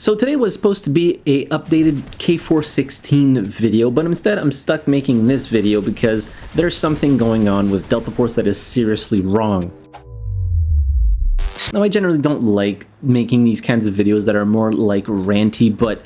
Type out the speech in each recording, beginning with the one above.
So today was supposed to be a updated K416 video, but instead I'm stuck making this video because there's something going on with Delta Force that is seriously wrong. Now, I generally don't like making these kinds of videos that are more like ranty, but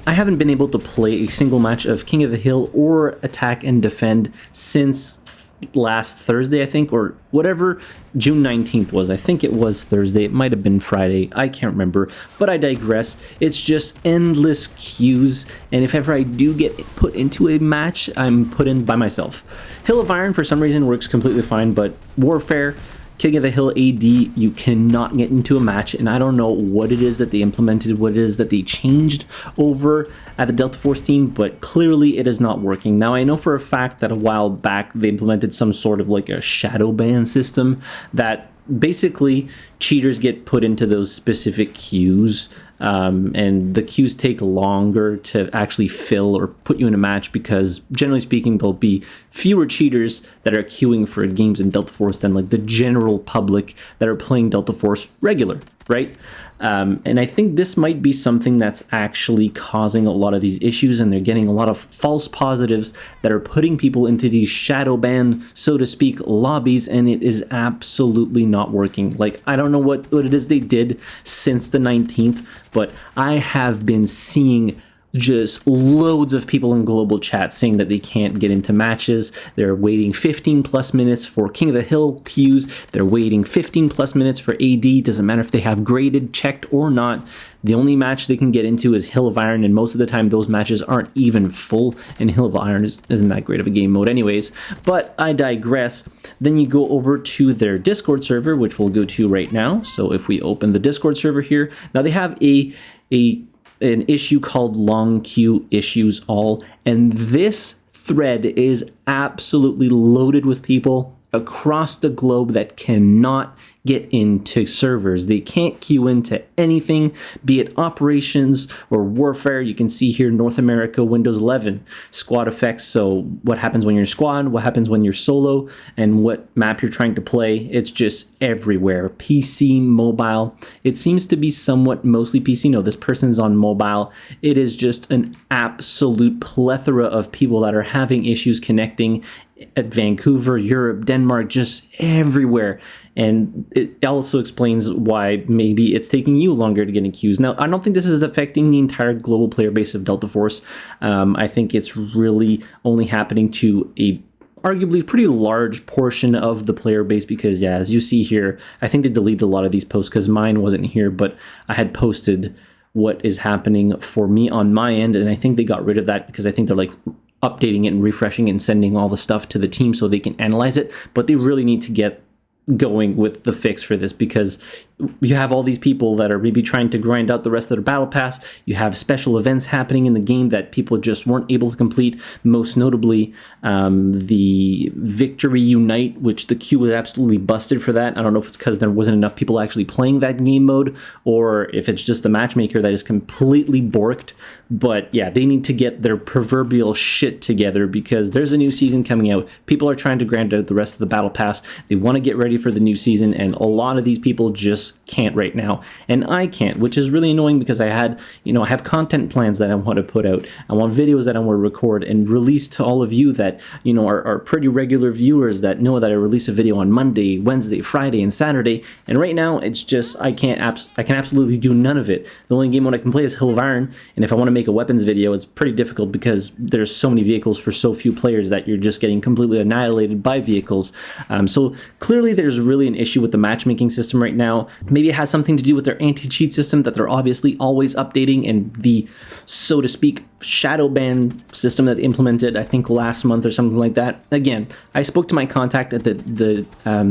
I haven't been able to play a single match of King of the Hill or Attack and Defend since last Thursday, I think, or whatever June 19th was. I think it was Thursday. It might have been Friday. I can't remember, but I digress. It's just endless queues, and if ever I do get put into a match, I'm put in by myself. Hill of Iron, for some reason, works completely fine, but Warfare, King of the Hill AD, you cannot get into a match, and I don't know what it is that they implemented, what it is that they changed over at the Delta Force team, but clearly it is not working. Now, I know for a fact that a while back they implemented some sort of like a shadow ban system that basically cheaters get put into those specific queues, and the queues take longer to actually fill or put you in a match because generally speaking there'll be fewer cheaters that are queuing for games in Delta Force than like the general public that are playing Delta Force regular, right? And I think this might be something that's actually causing a lot of these issues, and they're getting a lot of false positives that are putting people into these shadow ban, so to speak, lobbies, and it is absolutely not working. Like, I don't know what it is they did since the 19th, but I have been seeing just loads of people in global chat saying that they can't get into matches. They're waiting 15 plus minutes for King of the Hill queues. They're waiting 15 plus minutes for AD. Doesn't matter if they have graded, checked or not. The only match they can get into is Hill of Iron, and most of the time those matches aren't even full, and Hill of Iron isn't that great of a game mode anyways. But I digress. Then you go over to their Discord server, which we'll go to right now. So if we open the Discord server here, now they have an issue called long queue issues all, and this thread is absolutely loaded with people across the globe that cannot get into servers. They can't queue into anything, be it operations or warfare. You can see here North America, Windows 11, squad effects. So what happens when you're squad, what happens when you're solo, and what map you're trying to play. It's just everywhere. PC, mobile. It seems to be somewhat mostly PC. No, this person's on mobile. It is just an absolute plethora of people that are having issues connecting at Vancouver, Europe, Denmark, just everywhere. And it also explains why maybe it's taking you longer to get in queues. Now, I don't think this is affecting the entire global player base of Delta Force. I think it's really only happening to a arguably pretty large portion of the player base because, yeah, as you see here, I think they deleted a lot of these posts because mine wasn't here, but I had posted what is happening for me on my end, and I think they got rid of that because I think they're like updating it and refreshing it and sending all the stuff to the team so they can analyze it. But they really need to get going with the fix for this because you have all these people that are maybe trying to grind out the rest of their battle pass. You have special events happening in the game that people just weren't able to complete, most notably the Victory Unite, which the queue was absolutely busted for that. I don't know if it's because there wasn't enough people actually playing that game mode or if it's just the matchmaker that is completely borked. But yeah, they need to get their proverbial shit together because there's a new season coming out. People are trying to grind out the rest of the battle pass. They want to get ready for the new season, and a lot of these people just can't right now, and I can't, which is really annoying because I have content plans that I want to put out. I want videos that I want to record and release to all of you that are pretty regular viewers that know that I release a video on Monday, Wednesday, Friday, and Saturday. And right now it's just I can absolutely do none of it. The only game mode I can play is Hill of Iron, and if I want to make a weapons video, it's pretty difficult because there's so many vehicles for so few players that you're just getting completely annihilated by vehicles. So clearly there's really an issue with the matchmaking system right now. Maybe it has something to do with their anti-cheat system that they're obviously always updating, and the, so to speak, shadow ban system that they implemented, I think last month or something like that. Again, I spoke to my contact at the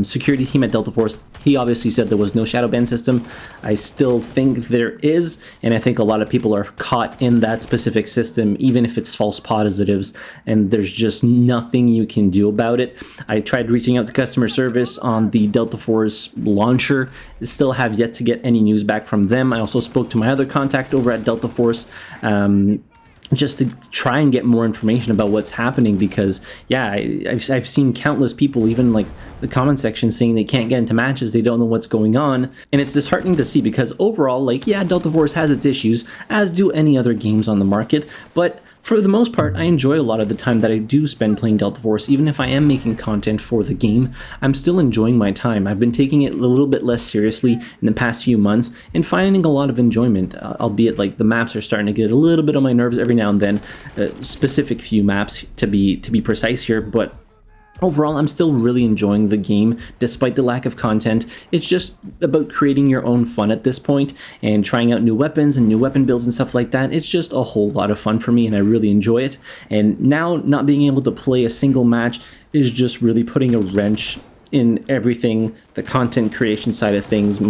security team at Delta Force. He obviously said there was no shadow ban system. I still think there is, and I think a lot of people are caught in that specific system, even if it's false positives, and there's just nothing you can do about it. I tried reaching out to customer service on the Delta Force launcher. Still have yet to get any news back from them. I also spoke to my other contact over at Delta Force, just to try and get more information about what's happening, because yeah, I've seen countless people, even like the comment section, saying they can't get into matches, they don't know what's going on, and it's disheartening to see, because overall, like, yeah, Delta Force has its issues, as do any other games on the market, but for the most part, I enjoy a lot of the time that I do spend playing Delta Force. Even if I am making content for the game, I'm still enjoying my time. I've been taking it a little bit less seriously in the past few months and finding a lot of enjoyment, albeit like the maps are starting to get a little bit on my nerves every now and then, specific few maps to be precise here, but overall, I'm still really enjoying the game despite the lack of content. It's just about creating your own fun at this point and trying out new weapons and new weapon builds and stuff like that. It's just a whole lot of fun for me, and I really enjoy it. And now not being able to play a single match is just really putting a wrench in everything, the content creation side of things.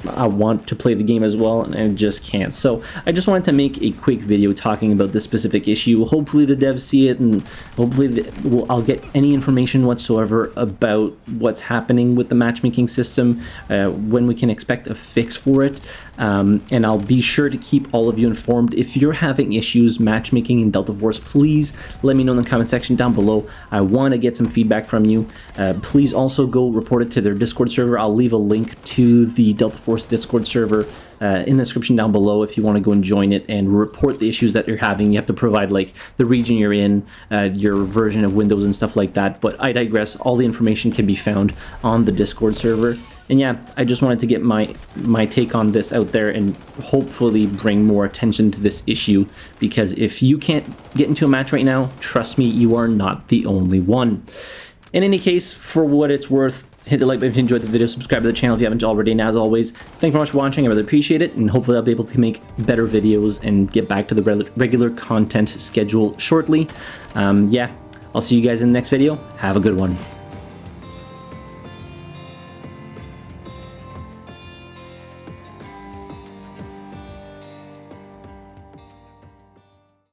I want to play the game as well, and I just can't. So I just wanted to make a quick video talking about this specific issue. Hopefully the devs see it, and hopefully I'll get any information whatsoever about what's happening with the matchmaking system, when we can expect a fix for it, and I'll be sure to keep all of you informed. If you're having issues matchmaking in Delta Force, please let me know in the comment section down below. I want to get some feedback from you. Please also go report it to their Discord server. I'll leave a link to the Delta Force Discord server in the description down below if you want to go and join it and report the issues that you're having. You have to provide like the region you're in, your version of Windows and stuff like that, but I digress. All the information can be found on the Discord server. And yeah, I just wanted to get my take on this out there and hopefully bring more attention to this issue, because if you can't get into a match right now, trust me, you are not the only one. In any case, for what it's worth, hit the like button if you enjoyed the video, subscribe to the channel if you haven't already, and as always, thanks very much for watching. I really appreciate it, and hopefully I'll be able to make better videos and get back to the regular content schedule shortly. Yeah, I'll see you guys in the next video. Have a good one.